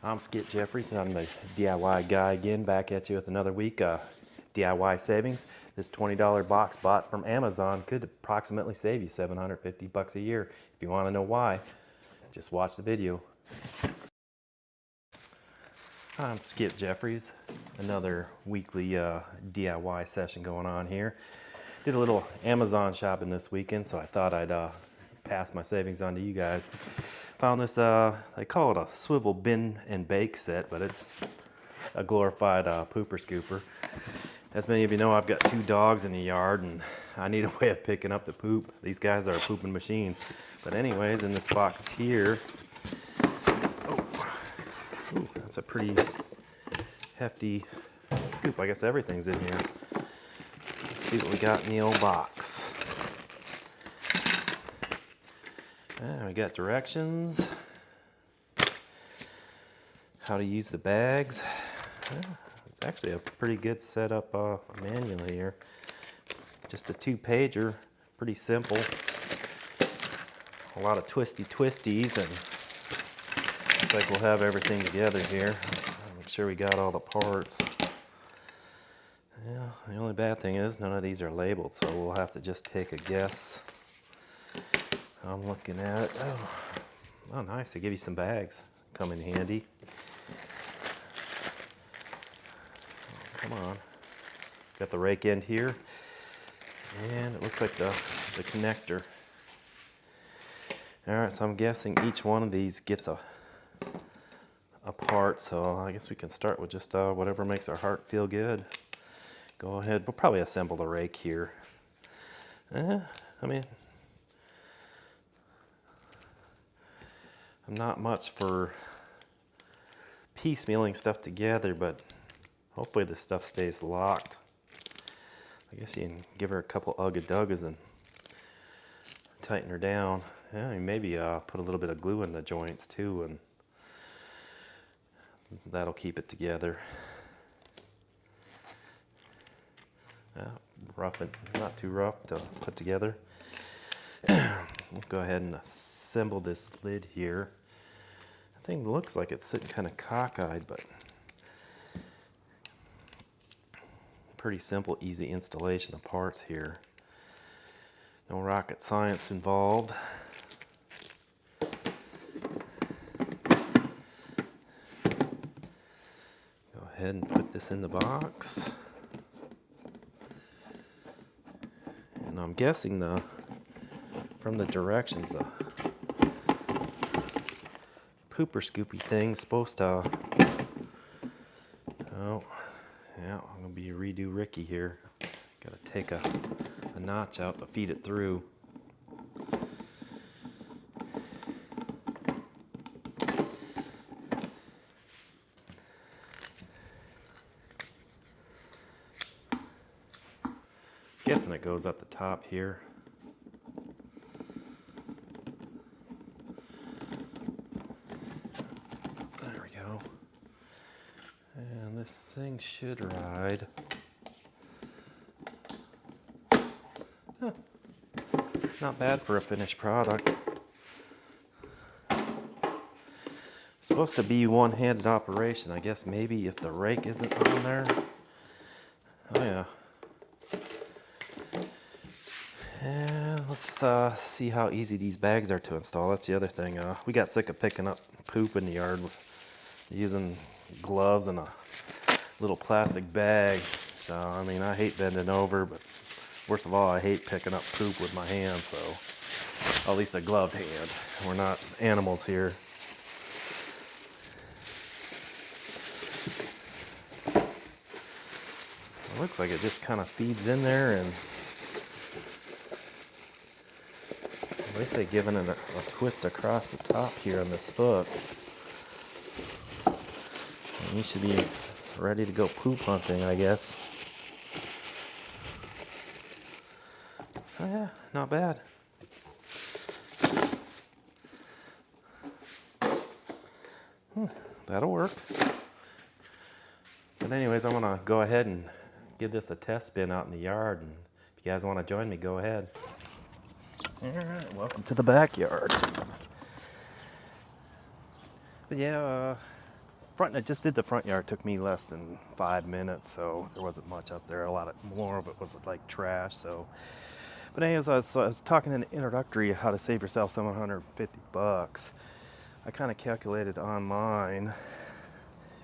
I'm Skip Jeffries, and I'm the DIY guy again, back at you with another week DIY savings. This $20 box bought from Amazon could approximately save you $750 a year. If you want to know why, just watch the video. I'm Skip Jeffries, another weekly DIY session going on here. Did a little Amazon shopping this weekend, so I thought I'd pass my savings on to you guys. Found this, they call it a swivel bin and bake set, but it's a glorified pooper scooper. As many of you know, I've got 2 dogs in the yard, and I need a way of picking up the poop. These guys are pooping machines. But anyways, in this box here, ooh, that's a pretty hefty scoop. I guess everything's in here. Let's see what we got in the old box. We got directions, how to use the bags. It's actually a pretty good setup manual here. Just a 2-pager, pretty simple. A lot of twisties, and looks like we'll have everything together here. Make sure we got all the parts. Yeah, the only bad thing is none of these are labeled, so we'll have to just take a guess. I'm looking at it. Oh, nice. They give you some bags. Come in handy. Oh, come on. Got the rake end here. And it looks like the connector. Alright, so I'm guessing each one of these gets a part. So I guess we can start with just whatever makes our heart feel good. Go ahead. We'll probably assemble the rake here. I'm not much for piecemealing stuff together, but hopefully this stuff stays locked. I guess you can give her a couple ugga-duggas and tighten her down. Yeah, maybe put a little bit of glue in the joints too, and that'll keep it together. Rough and not too rough to put together. We'll go ahead and assemble this lid here. The thing looks like it's sitting kind of cockeyed, but pretty simple, easy installation of parts here. No rocket science involved. Go ahead and put this in the box. And I'm guessing from the directions, the pooper scoopy thing's supposed to, oh, yeah, I'm gonna be redo Ricky here. Gotta take a notch out to feed it through. Guessing it goes at the top here. And this thing should ride. Not bad for a finished product. It's supposed to be one-handed operation. I guess maybe if the rake isn't on there. Oh yeah. And let's see how easy these bags are to install. That's the other thing. We got sick of picking up poop in the yard using gloves and a little plastic bag. So, I mean, I hate bending over, but worst of all, I hate picking up poop with my hands, so at least a gloved hand. We're not animals here. It looks like it just kind of feeds in there, and at least they've given it a twist across the top here on this foot. And you should be ready to go poop hunting, I guess. Oh yeah, not bad. That'll work. But anyways, I'm gonna go ahead and give this a test spin out in the yard, and if you guys want to join me, go ahead. Alright, welcome to the backyard. But yeah, I just did the front yard. It took me less than 5 minutes, so there wasn't much up there. A lot more of it was like trash. So, but anyways, I was talking in the introductory how to save yourself $750. I kind of calculated online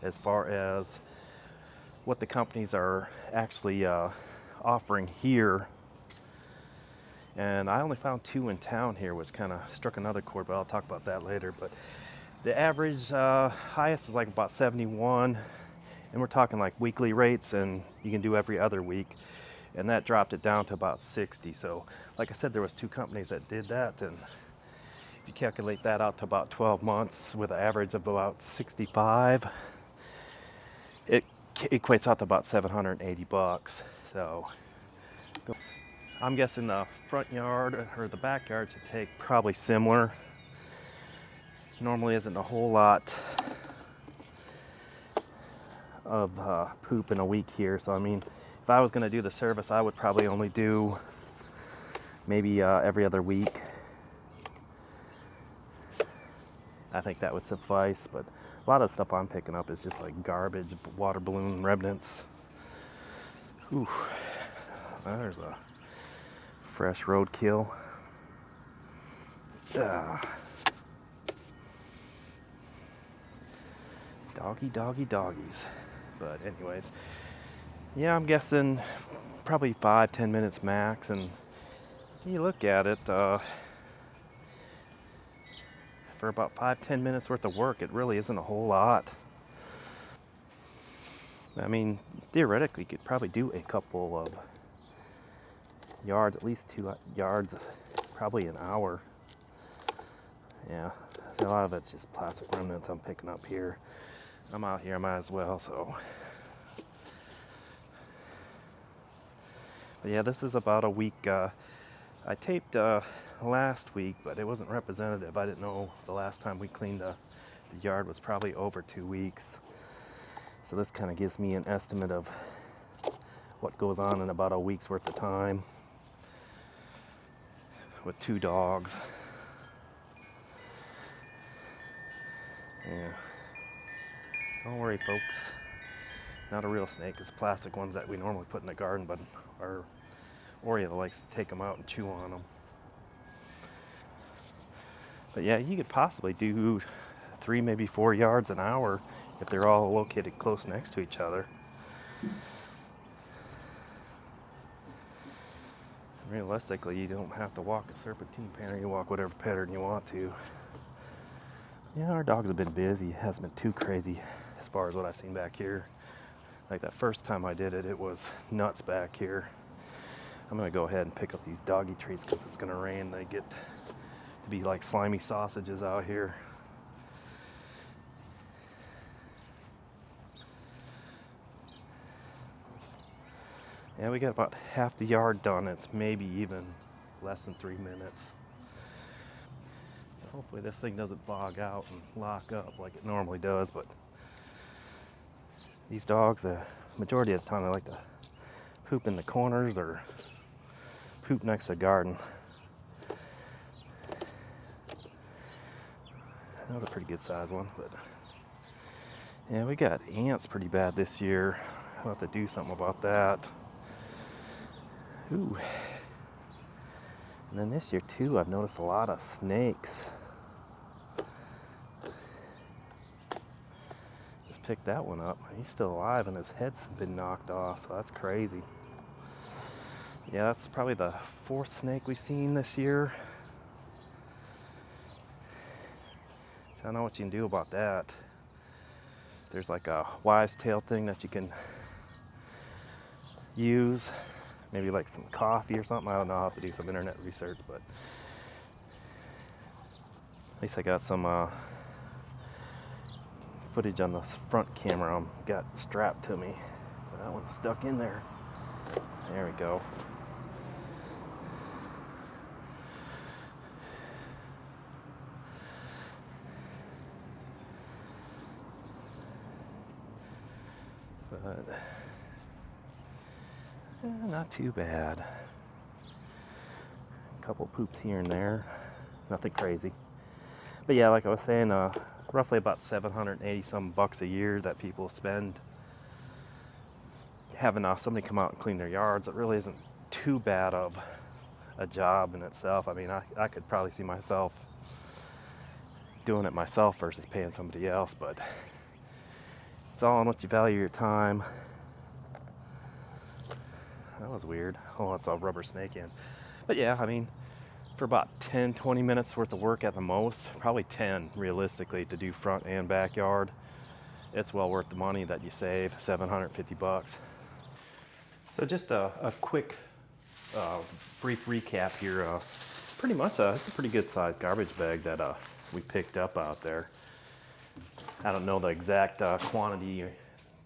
as far as what the companies are actually offering here, and I only found 2 in town here, which kind of struck another chord, but I'll talk about that later. But the average highest is like about 71, and we're talking like weekly rates, and you can do every other week, and that dropped it down to about 60. So like I said, there was 2 companies that did that, and if you calculate that out to about 12 months with an average of about 65, it equates out to about $780. So I'm guessing the front yard or the backyard should take probably similar. Normally isn't a whole lot of poop in a week here. So I mean, if I was going to do the service, I would probably only do maybe every other week. I think that would suffice, but a lot of the stuff I'm picking up is just like garbage, water balloon remnants. Ooh, there's a fresh roadkill. Doggies. But anyways, yeah, I'm guessing probably 5-10 minutes max, and you look at it, for about 5-10 minutes worth of work, it really isn't a whole lot. I mean, theoretically, you could probably do a couple of yards, at least 2 yards, probably an hour. Yeah, so a lot of it's just plastic remnants I'm picking up here. I'm out here, I might as well, so. But yeah, this is about a week. I taped last week, but it wasn't representative. I didn't know the last time we cleaned the yard was probably over 2 weeks. So this kind of gives me an estimate of what goes on in about a week's worth of time with 2 dogs. Yeah. Don't worry, folks. Not a real snake. It's plastic ones that we normally put in the garden, but our Oreo likes to take them out and chew on them. But yeah, you could possibly do 3, maybe 4 yards an hour if they're all located close next to each other. Realistically, you don't have to walk a serpentine pattern. You walk whatever pattern you want to. Yeah, our dogs have been busy. It hasn't been too crazy as far as what I've seen back here. Like that first time I did it, it was nuts back here. I'm gonna go ahead and pick up these doggy treats because it's gonna rain. They get to be like slimy sausages out here. Yeah, we got about half the yard done. It's maybe even less than 3 minutes. So hopefully this thing doesn't bog out and lock up like it normally does, but these dogs, majority of the time, they like to poop in the corners or poop next to the garden. That was a pretty good size one, but yeah, we got ants pretty bad this year. I'll have to do something about that. Ooh. And then this year too, I've noticed a lot of snakes. Just picked that one up. He's still alive and his head's been knocked off, so that's crazy. Yeah, that's probably the 4th snake we've seen this year. So I don't know what you can do about that. There's like a wives' tale thing that you can use. Maybe like some coffee or something. I don't know. I'll have to do some internet research, but at least I got some footage on this front camera got strapped to me. But that one's stuck in there. There we go. But not too bad. A couple poops here and there. Nothing crazy. But yeah, like I was saying, roughly about 780 some bucks a year that people spend having somebody come out and clean their yards. It really isn't too bad of a job in itself. I mean, I could probably see myself doing it myself versus paying somebody else, but it's all on what you value your time. That was weird. Oh, it's a rubber snake in. But yeah, I mean, for about 10-20 minutes worth of work at the most, probably 10 realistically, to do front and backyard, it's well worth the money that you save, 750 bucks. So just a quick brief recap here. Pretty much it's a pretty good sized garbage bag that we picked up out there. I don't know the exact quantity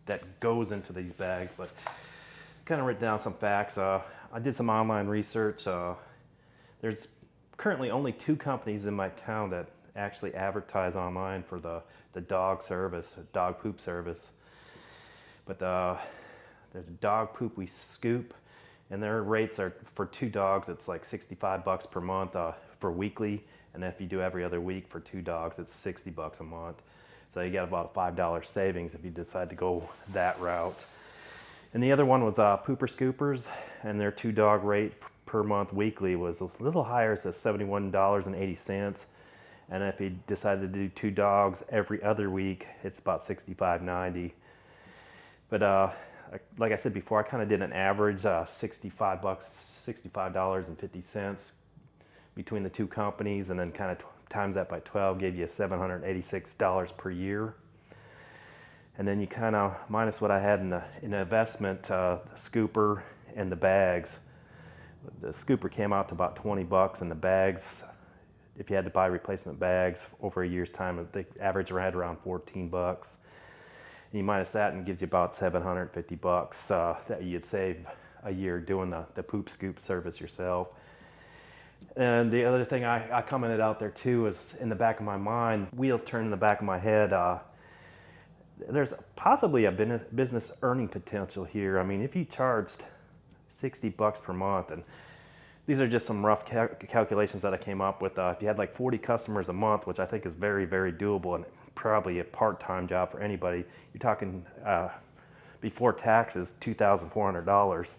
that goes into these bags, but kind of written down some facts. I did some online research. There's currently only 2 companies in my town that actually advertise online for the dog service, dog poop service. But there's dog poop we scoop, and their rates are for 2 dogs. It's like 65 bucks per month for weekly, and if you do every other week for 2 dogs, it's 60 bucks a month. So you got about $5 savings if you decide to go that route. And the other one was Pooper Scoopers, and their 2 dog rate per month weekly was a little higher, so $71.80. And if you decided to do 2 dogs every other week, it's about $65.90. But like I said before, I kind of did an average $65.50 between the 2 companies, and then kind of times that by 12 gave you $786 per year. And then you kind of minus what I had in the investment, the scooper and the bags. The scooper came out to about 20 bucks, and the bags, if you had to buy replacement bags over a year's time, the average right around 14 bucks. And you minus that, and it gives you about 750 bucks that you'd save a year doing the poop scoop service yourself. And the other thing I commented out there too is, in the back of my mind, wheels turn in the back of my head, there's possibly a business earning potential here. I mean, if you charged 60 bucks per month, and these are just some rough calculations that I came up with. If you had like 40 customers a month, which I think is very, very doable and probably a part-time job for anybody, you're talking before taxes, $2,400.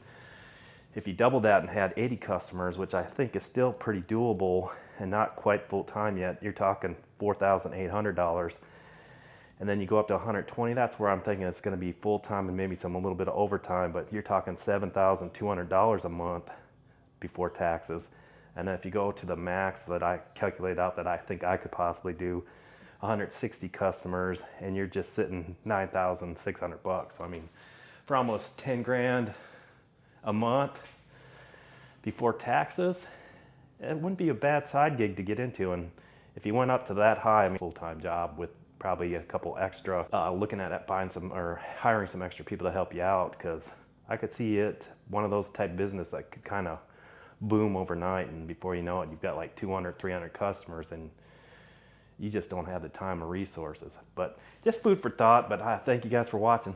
If you double that and had 80 customers, which I think is still pretty doable and not quite full-time yet, you're talking $4,800. And then you go up to 120, that's where I'm thinking it's going to be full-time and maybe a little bit of overtime, but you're talking $7,200 a month before taxes. And then if you go to the max that I calculate out that I think I could possibly do, 160 customers, and you're just sitting 9,600 bucks. I mean, for almost 10 grand a month before taxes, it wouldn't be a bad side gig to get into. And if you went up to that high, I mean, full-time job with probably a couple extra, looking at buying some or hiring some extra people to help you out, because I could see it one of those type business that could kind of boom overnight, and before you know it, you've got like 200, 300 customers, and you just don't have the time or resources. But just food for thought. But I thank you guys for watching.